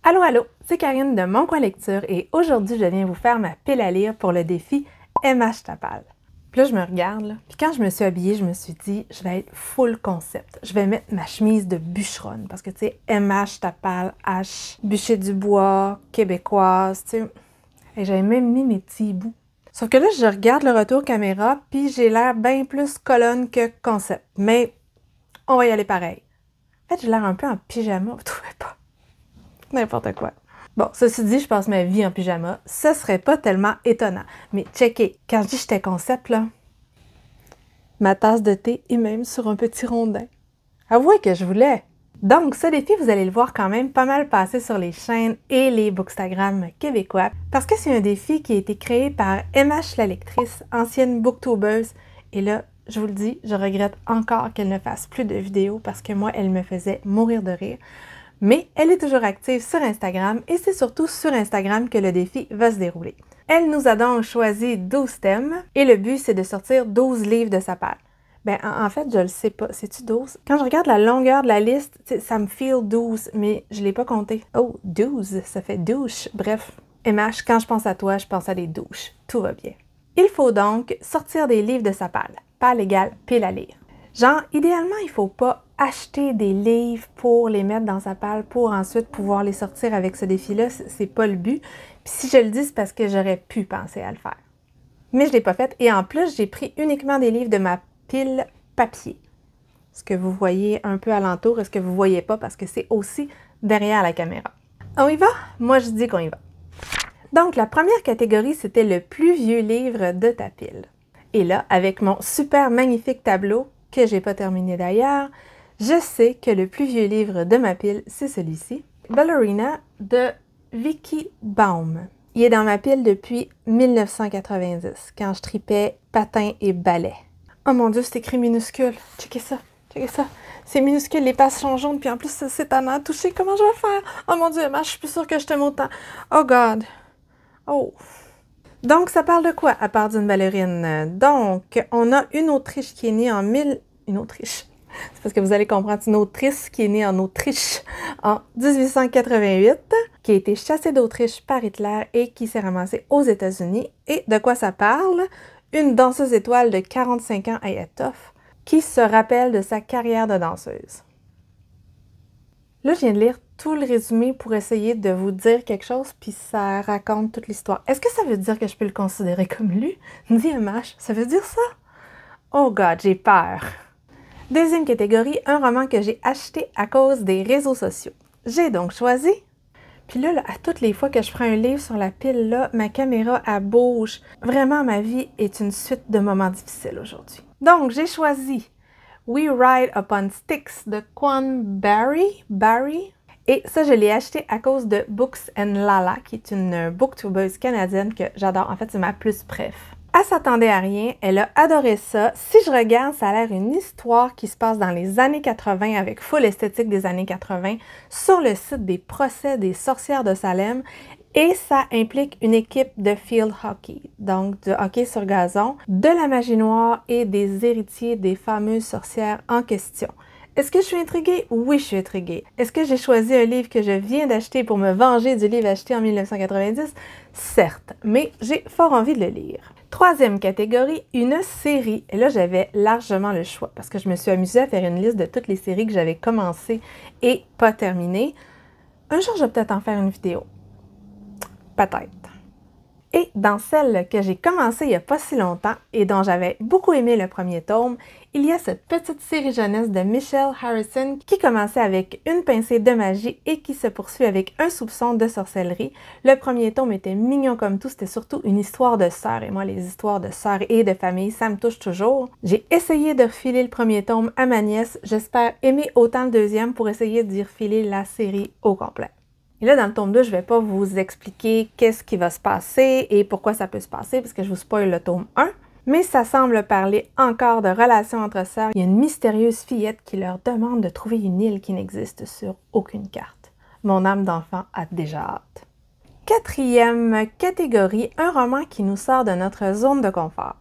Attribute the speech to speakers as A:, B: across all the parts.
A: Allô, allô, c'est Karine de Mon Coin Lecture et aujourd'hui, je viens vous faire ma pile à lire pour le défi MH Tapal. Puis là, je me regarde, là, puis quand je me suis habillée, je me suis dit, je vais être full concept. Je vais mettre ma chemise de bûcheronne parce que, tu sais, MH Tapal, H, bûcher du bois, québécoise, tu sais. Et j'avais même mis mes petits bouts. Sauf que là, je regarde le retour caméra, puis j'ai l'air bien plus colonne que concept. Mais on va y aller pareil. En fait, j'ai l'air un peu en pyjama, vous trouvez pas? N'importe quoi. Bon, ceci dit, je passe ma vie en pyjama. Ce serait pas tellement étonnant. Mais checkez, quand je dis j'étais concept, là, ma tasse de thé est même sur un petit rondin. Avouez que je voulais. Donc, ce défi, vous allez le voir quand même pas mal passer sur les chaînes et les bookstagram québécois, parce que c'est un défi qui a été créé par MH la lectrice, ancienne booktubeuse, et là, je vous le dis, je regrette encore qu'elle ne fasse plus de vidéos parce que moi, elle me faisait mourir de rire. Mais elle est toujours active sur Instagram et c'est surtout sur Instagram que le défi va se dérouler. Elle nous a donc choisi 12 thèmes et le but c'est de sortir 12 livres de sa palle. Ben en fait, je le sais pas, c'est-tu 12? Quand je regarde la longueur de la liste, ça me feel 12, mais je l'ai pas compté. Oh, 12, ça fait douche. Bref, MH, quand je pense à toi, je pense à des douches. Tout va bien. Il faut donc sortir des livres de sa palle. Palle égale pile à lire. Genre, idéalement, il faut pas acheter des livres pour les mettre dans sa palle pour ensuite pouvoir les sortir avec ce défi-là. C'est pas le but. Puis si je le dis, c'est parce que j'aurais pu penser à le faire. Mais je l'ai pas fait. Et en plus, j'ai pris uniquement des livres de ma pile papier. Ce que vous voyez un peu alentour et ce que vous voyez pas parce que c'est aussi derrière la caméra. On y va? Moi, je dis qu'on y va. Donc, la première catégorie, c'était le plus vieux livre de ta pile. Et là, avec mon super magnifique tableau, que j'ai pas terminé d'ailleurs, je sais que le plus vieux livre de ma pile, c'est celui-ci, Ballerina de Vicky Baum. Il est dans ma pile depuis 1990, quand je tripais patins et ballet. Oh mon Dieu, c'est écrit minuscule. Checkez ça, checkez ça. C'est minuscule, les pages sont jaunes, puis en plus, c'est tannant à toucher. Comment je vais faire? Oh mon Dieu, Emma, je suis plus sûre que je t'aime autant. Oh God. Oh. Donc, ça parle de quoi, à part d'une ballerine? Donc, on a une Autriche qui est née en Une Autriche. C'est parce que vous allez comprendre, une autrice qui est née en Autriche en 1888, qui a été chassée d'Autriche par Hitler et qui s'est ramassée aux États-Unis. Et de quoi ça parle? Une danseuse étoile de 45 ans à étoffe qui se rappelle de sa carrière de danseuse. Là, je viens de lire tout le résumé pour essayer de vous dire quelque chose, puis ça raconte toute l'histoire. Est-ce que ça veut dire que je peux le considérer comme lu? Dis MH, ça veut dire ça? Oh God, j'ai peur! Deuxième catégorie, un roman que j'ai acheté à cause des réseaux sociaux. J'ai donc choisi... Puis là, à toutes les fois que je prends un livre sur la pile, là, ma caméra, elle bouge. Vraiment, ma vie est une suite de moments difficiles aujourd'hui. Donc, j'ai choisi We Ride Upon Sticks de Quan Barry. Et ça, je l'ai acheté à cause de Books and Lala, qui est une booktubeuse canadienne que j'adore. En fait, c'est ma plus préf. Elle s'attendait à rien, elle a adoré ça. Si je regarde, ça a l'air une histoire qui se passe dans les années 80 avec full esthétique des années 80 sur le site des procès des sorcières de Salem. Et ça implique une équipe de field hockey, donc de hockey sur gazon, de la magie noire et des héritiers des fameuses sorcières en question. Est-ce que je suis intriguée? Oui, je suis intriguée. Est-ce que j'ai choisi un livre que je viens d'acheter pour me venger du livre acheté en 1990? Certes, mais j'ai fort envie de le lire. Troisième catégorie, une série. Et là, j'avais largement le choix parce que je me suis amusée à faire une liste de toutes les séries que j'avais commencées et pas terminées. Un jour, je vais peut-être en faire une vidéo. Peut-être. Et dans celle que j'ai commencée il n'y a pas si longtemps et dont j'avais beaucoup aimé le premier tome, il y a cette petite série jeunesse de Michelle Harrison qui commençait avec une pincée de magie et qui se poursuit avec un soupçon de sorcellerie. Le premier tome était mignon comme tout, c'était surtout une histoire de sœurs et moi les histoires de sœurs et de famille, ça me touche toujours. J'ai essayé de refiler le premier tome à ma nièce, j'espère aimer autant le deuxième pour essayer d'y refiler la série au complet. Et là, dans le tome 2, je ne vais pas vous expliquer qu'est-ce qui va se passer et pourquoi ça peut se passer, parce que je vous spoil le tome 1. Mais ça semble parler encore de relations entre sœurs. Il y a une mystérieuse fillette qui leur demande de trouver une île qui n'existe sur aucune carte. Mon âme d'enfant a déjà hâte. Quatrième catégorie, un roman qui nous sort de notre zone de confort.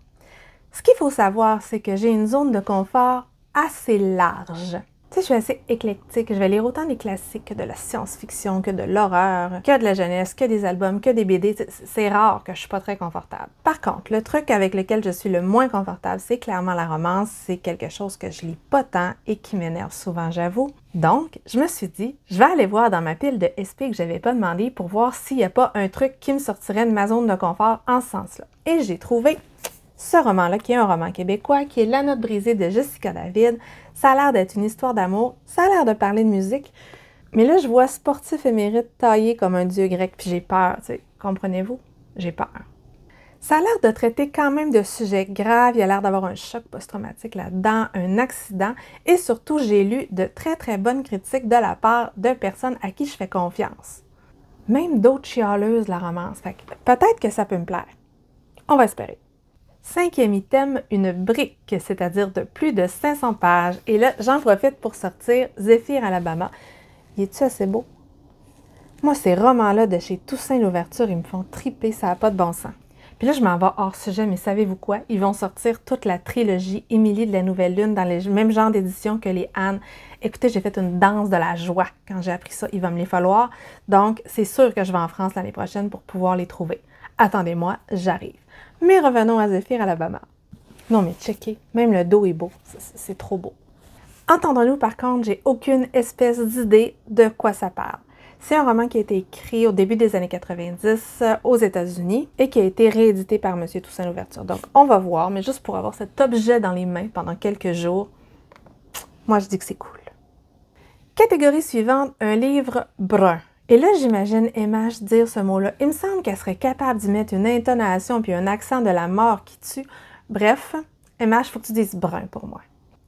A: Ce qu'il faut savoir, c'est que j'ai une zone de confort assez large. Tu sais, je suis assez éclectique. Je vais lire autant des classiques que de la science-fiction, que de l'horreur, que de la jeunesse, que des albums, que des BD. C'est rare que je suis pas très confortable. Par contre, le truc avec lequel je suis le moins confortable, c'est clairement la romance. C'est quelque chose que je lis pas tant et qui m'énerve souvent, j'avoue. Donc, je me suis dit, je vais aller voir dans ma pile de SP que j'avais pas demandé pour voir s'il n'y a pas un truc qui me sortirait de ma zone de confort en ce sens-là. Et j'ai trouvé ce roman-là, qui est un roman québécois, qui est La Note brisée de Jessica David. Ça a l'air d'être une histoire d'amour, ça a l'air de parler de musique, mais là, je vois sportif émérite taillé comme un dieu grec, puis j'ai peur, tu sais, comprenez-vous? J'ai peur. Ça a l'air de traiter quand même de sujets graves, il y a l'air d'avoir un choc post-traumatique là-dedans, un accident, et surtout, j'ai lu de très très bonnes critiques de la part de personnes à qui je fais confiance. Même d'autres chialeuses, la romance, fait que peut-être que ça peut me plaire. On va espérer. 5e item, une brique, c'est-à-dire de plus de 500 pages. Et là, j'en profite pour sortir Zéphyr Alabama. Y est-tu assez beau? Moi, ces romans-là de chez Toussaint Louverture, ils me font triper, ça n'a pas de bon sens. Puis là, je m'en vais hors sujet, mais savez-vous quoi? Ils vont sortir toute la trilogie Émilie de la Nouvelle Lune dans le même genre d'édition que les Anne. Écoutez, j'ai fait une danse de la joie quand j'ai appris ça. Il va me les falloir. Donc, c'est sûr que je vais en France l'année prochaine pour pouvoir les trouver. Attendez-moi, j'arrive. Mais revenons à Zéphyr Alabama. Non mais checkez, même le dos est beau, c'est trop beau. Entendons-nous par contre, j'ai aucune espèce d'idée de quoi ça parle. C'est un roman qui a été écrit au début des années 90 aux États-Unis et qui a été réédité par M. Toussaint Louverture. Donc on va voir, mais juste pour avoir cet objet dans les mains pendant quelques jours, moi je dis que c'est cool. Catégorie suivante, un livre brun. Et là, j'imagine Emmache dire ce mot-là. Il me semble qu'elle serait capable d'y mettre une intonation puis un accent de la mort qui tue. Bref, Emmache, il faut que tu dises brun pour moi.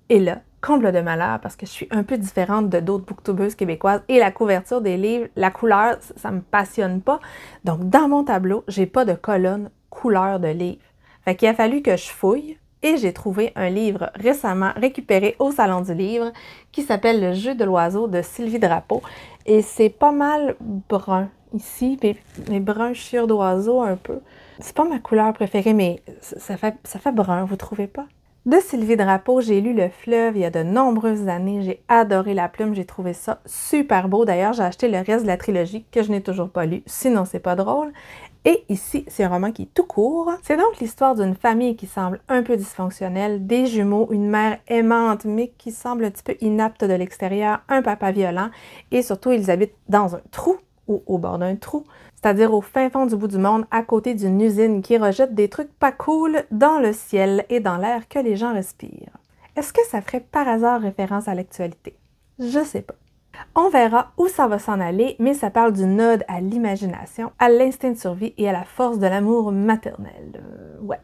A: Et là, comble de malheur, parce que je suis un peu différente de d'autres booktubeuses québécoises et la couverture des livres, la couleur, ça me passionne pas. Donc, dans mon tableau, j'ai pas de colonne couleur de livre. Fait qu'il a fallu que je fouille. Et j'ai trouvé un livre récemment récupéré au Salon du Livre qui s'appelle Le Jeu de l'oiseau de Sylvie Drapeau. Et c'est pas mal brun ici, mais brun chiure d'oiseau un peu. C'est pas ma couleur préférée, mais ça fait brun, vous trouvez pas? De Sylvie Drapeau, j'ai lu Le Fleuve il y a de nombreuses années. J'ai adoré la plume, j'ai trouvé ça super beau. D'ailleurs, j'ai acheté le reste de la trilogie que je n'ai toujours pas lu, sinon c'est pas drôle. Et ici, c'est un roman qui est tout court. C'est donc l'histoire d'une famille qui semble un peu dysfonctionnelle, des jumeaux, une mère aimante mais qui semble un petit peu inapte de l'extérieur, un papa violent et surtout, ils habitent dans un trou ou au bord d'un trou, c'est-à-dire au fin fond du bout du monde, à côté d'une usine qui rejette des trucs pas cool dans le ciel et dans l'air que les gens respirent. Est-ce que ça ferait par hasard référence à l'actualité? Je sais pas. On verra où ça va s'en aller, mais ça parle d'une ode à l'imagination, à l'instinct de survie et à la force de l'amour maternel. Ouais.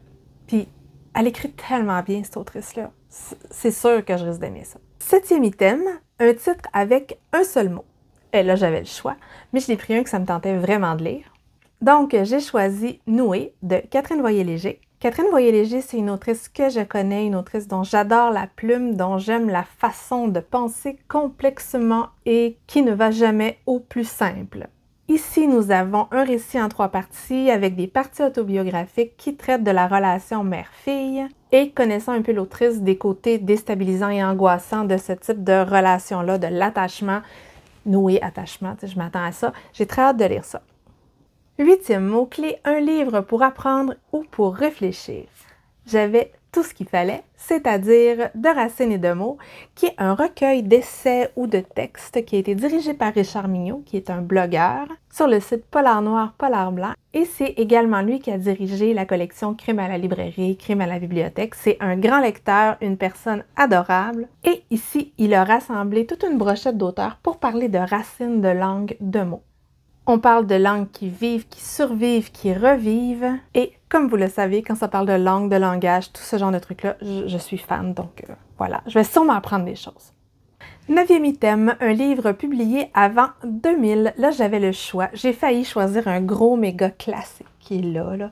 A: Puis, elle écrit tellement bien, cette autrice-là. C'est sûr que je risque d'aimer ça. 7e item, un titre avec un seul mot. Et là, j'avais le choix, mais je l'ai pris un que ça me tentait vraiment de lire. Donc, j'ai choisi Noué de Catherine Voyer-Léger. Catherine Voyer-Léger, c'est une autrice que je connais, une autrice dont j'adore la plume, dont j'aime la façon de penser complexement et qui ne va jamais au plus simple. Ici, nous avons un récit en 3 parties avec des parties autobiographiques qui traitent de la relation mère-fille et connaissant un peu l'autrice des côtés déstabilisants et angoissants de ce type de relation-là, de l'attachement, noué attachement, je m'attends à ça. J'ai très hâte de lire ça. 8e mot-clé, un livre pour apprendre ou pour réfléchir. J'avais tout ce qu'il fallait, c'est-à-dire De racines et de mots, qui est un recueil d'essais ou de textes qui a été dirigé par Richard Mignot, qui est un blogueur, sur le site Polar Noir, Polar Blanc, et c'est également lui qui a dirigé la collection Crime à la librairie, Crime à la bibliothèque. C'est un grand lecteur, une personne adorable, et ici, il a rassemblé toute une brochette d'auteurs pour parler de racines, de langue, de mots. On parle de langues qui vivent, qui survivent, qui revivent. Et comme vous le savez, quand ça parle de langue, de langage, tout ce genre de trucs-là, je suis fan. Donc voilà, je vais sûrement apprendre des choses. 9e item, un livre publié avant 2000. Là, j'avais le choix. J'ai failli choisir un gros méga classique qui est là.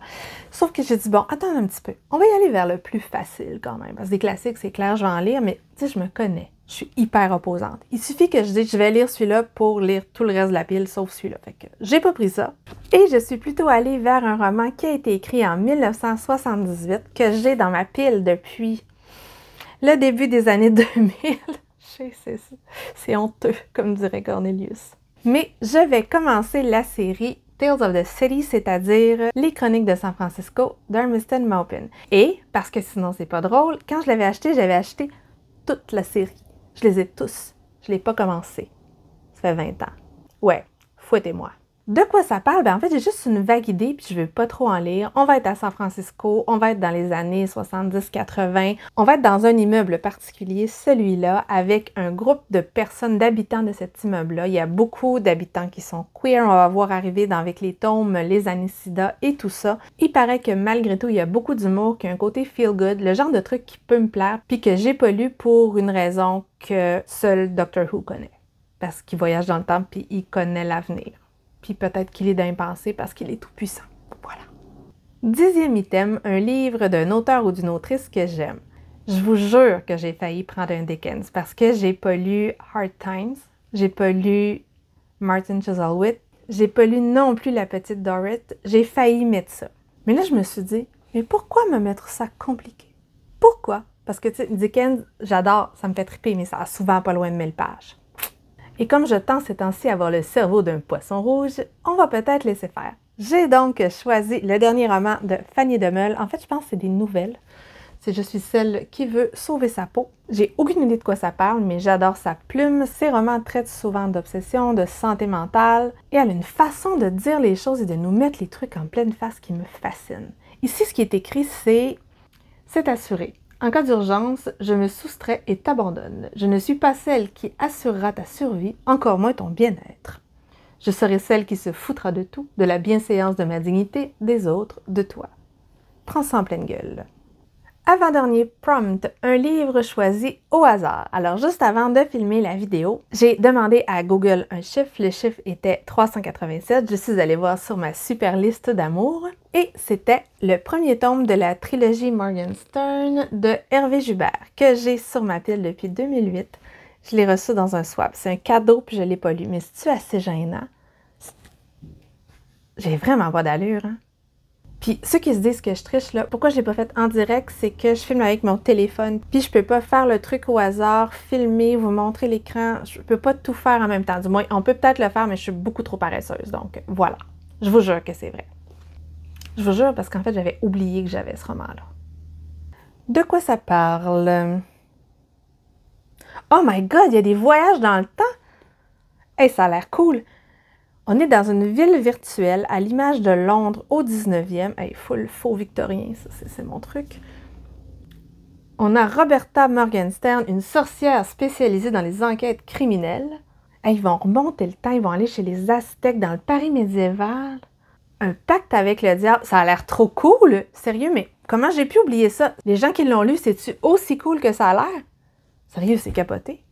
A: Sauf que j'ai dit, bon, attends un petit peu. On va y aller vers le plus facile quand même. Parce que des classiques, c'est clair, je vais en lire, mais tu sais, je me connais. Je suis hyper opposante. Il suffit que je dise que je vais lire celui-là pour lire tout le reste de la pile, sauf celui-là. Fait que j'ai pas pris ça. Et je suis plutôt allée vers un roman qui a été écrit en 1978, que j'ai dans ma pile depuis le début des années 2000. caché, c'est honteux, comme dirait Cornelius. Mais je vais commencer la série Tales of the City, c'est-à-dire les chroniques de San Francisco d'Hermiston Maupin. Et, parce que sinon c'est pas drôle, quand je l'avais acheté, j'avais acheté toute la série. Je les ai tous. Je l'ai pas commencé. Ça fait 20 ans. Ouais, fouettez-moi. De quoi ça parle? Ben en fait, j'ai juste une vague idée, puis je veux pas trop en lire. On va être à San Francisco, on va être dans les années 70-80, on va être dans un immeuble particulier, celui-là, avec un groupe de personnes, d'habitants de cet immeuble-là. Il y a beaucoup d'habitants qui sont queer, on va voir arriver avec les tomes, les années SIDA et tout ça. Il paraît que malgré tout, il y a beaucoup d'humour, qui a un côté feel-good, le genre de truc qui peut me plaire, puis que j'ai pas lu pour une raison que seul Doctor Who connaît. Parce qu'il voyage dans le temps, puis il connaît l'avenir. Puis peut-être qu'il est d'impensé parce qu'il est tout puissant. Voilà. 10e item, un livre d'un auteur ou d'une autrice que j'aime. Je vous jure que j'ai failli prendre un Dickens parce que j'ai pas lu Hard Times, j'ai pas lu Martin Chuzzlewit, j'ai pas lu non plus La Petite Dorrit, j'ai failli mettre ça. Mais là, je me suis dit, mais pourquoi me mettre ça compliqué? Pourquoi? Parce que, tu sais, Dickens, j'adore, ça me fait triper, mais ça a souvent pas loin de 1000 pages. Et comme je tends ces temps-ci à avoir le cerveau d'un poisson rouge, on va peut-être laisser faire. J'ai donc choisi le dernier roman de Fanny de Meul. En fait, je pense que c'est des nouvelles. C'est Je suis celle qui veut sauver sa peau. J'ai aucune idée de quoi ça parle, mais j'adore sa plume. Ses romans traitent souvent d'obsession, de santé mentale. Et elle a une façon de dire les choses et de nous mettre les trucs en pleine face qui me fascine. Ici, ce qui est écrit, c'est « C'est assuré. En cas d'urgence, je me soustrais et t'abandonne. Je ne suis pas celle qui assurera ta survie, encore moins ton bien-être. Je serai celle qui se foutra de tout, de la bienséance de ma dignité, des autres, de toi. Prends ça en pleine gueule. » Avant-dernier prompt, un livre choisi au hasard. Alors, juste avant de filmer la vidéo, j'ai demandé à Google un chiffre. Le chiffre était 387. Je suis allée voir sur ma super liste d'amour. Et c'était le premier tome de la trilogie Morgenstern de Hervé Joubert, que j'ai sur ma pile depuis 2008. Je l'ai reçu dans un swap. C'est un cadeau, puis je ne l'ai pas lu. Mais c'est-tu assez gênant? J'ai vraiment pas d'allure, hein? Puis ceux qui se disent que je triche, là, pourquoi je l'ai pas fait en direct, c'est que je filme avec mon téléphone, puis je peux pas faire le truc au hasard, filmer, vous montrer l'écran, je peux pas tout faire en même temps. Du moins, on peut peut-être le faire, mais je suis beaucoup trop paresseuse, donc voilà. Je vous jure que c'est vrai. Je vous jure parce qu'en fait, j'avais oublié que j'avais ce roman-là. De quoi ça parle? Oh my God, il y a des voyages dans le temps! Hey, ça a l'air cool! On est dans une ville virtuelle à l'image de Londres au 19e. Hey, full faux victorien, ça c'est mon truc. On a Roberta Morgenstern, une sorcière spécialisée dans les enquêtes criminelles. Hey, ils vont remonter le temps, ils vont aller chez les Aztèques dans le Paris médiéval. Un pacte avec le diable, ça a l'air trop cool! Sérieux, mais comment j'ai pu oublier ça? Les gens qui l'ont lu, c'est-tu aussi cool que ça a l'air? Sérieux, c'est capoté.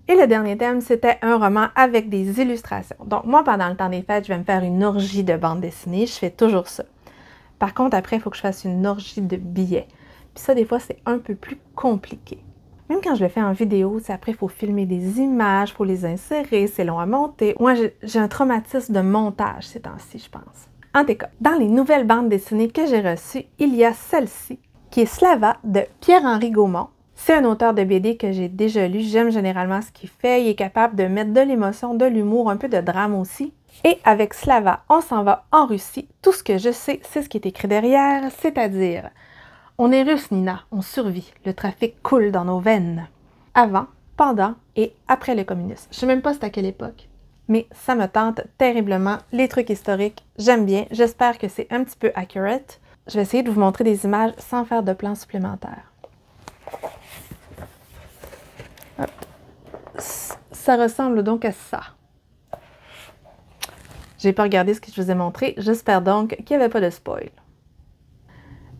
A: Et le dernier thème, c'était un roman avec des illustrations. Donc moi, pendant le temps des fêtes, je vais me faire une orgie de bande dessinée. Je fais toujours ça. Par contre, après, il faut que je fasse une orgie de billets. Puis ça, des fois, c'est un peu plus compliqué. Même quand je le fais en vidéo, après, il faut filmer des images, il faut les insérer, c'est long à monter. Moi, j'ai un traumatisme de montage ces temps-ci, je pense. En tout cas, dans les nouvelles bandes dessinées que j'ai reçues, il y a celle-ci, qui est Slava de Pierre-Henri Gaumont. C'est un auteur de BD que j'ai déjà lu. J'aime généralement ce qu'il fait. Il est capable de mettre de l'émotion, de l'humour, un peu de drame aussi. Et avec Slava, on s'en va en Russie. Tout ce que je sais, c'est ce qui est écrit derrière, c'est-à-dire « On est russe, Nina, on survit. Le trafic coule dans nos veines. » Avant, pendant et après le communisme. Je ne sais même pas c'est à quelle époque, mais ça me tente terriblement. Les trucs historiques, j'aime bien. J'espère que c'est un petit peu accurate. Je vais essayer de vous montrer des images sans faire de plans supplémentaires. Hop. Ça ressemble donc à ça. J'ai pas regardé ce que je vous ai montré. J'espère donc qu'il n'y avait pas de spoil.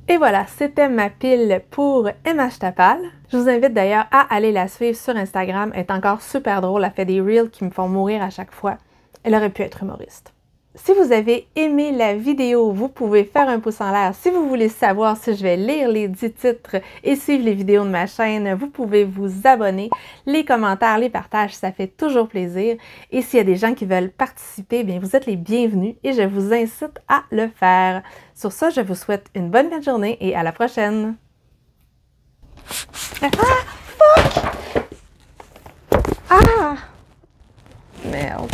A: Et voilà, c'était ma pile pour Emma Stapal. Je vous invite d'ailleurs à aller la suivre sur Instagram. Elle est encore super drôle. Elle fait des reels qui me font mourir à chaque fois. Elle aurait pu être humoriste. Si vous avez aimé la vidéo, vous pouvez faire un pouce en l'air. Si vous voulez savoir si je vais lire les 10 titres et suivre les vidéos de ma chaîne, vous pouvez vous abonner. Les commentaires, les partages, ça fait toujours plaisir. Et s'il y a des gens qui veulent participer, bien vous êtes les bienvenus et je vous incite à le faire. Sur ça, je vous souhaite une bonne fin de journée et à la prochaine! Ah, fuck! Ah! Merde.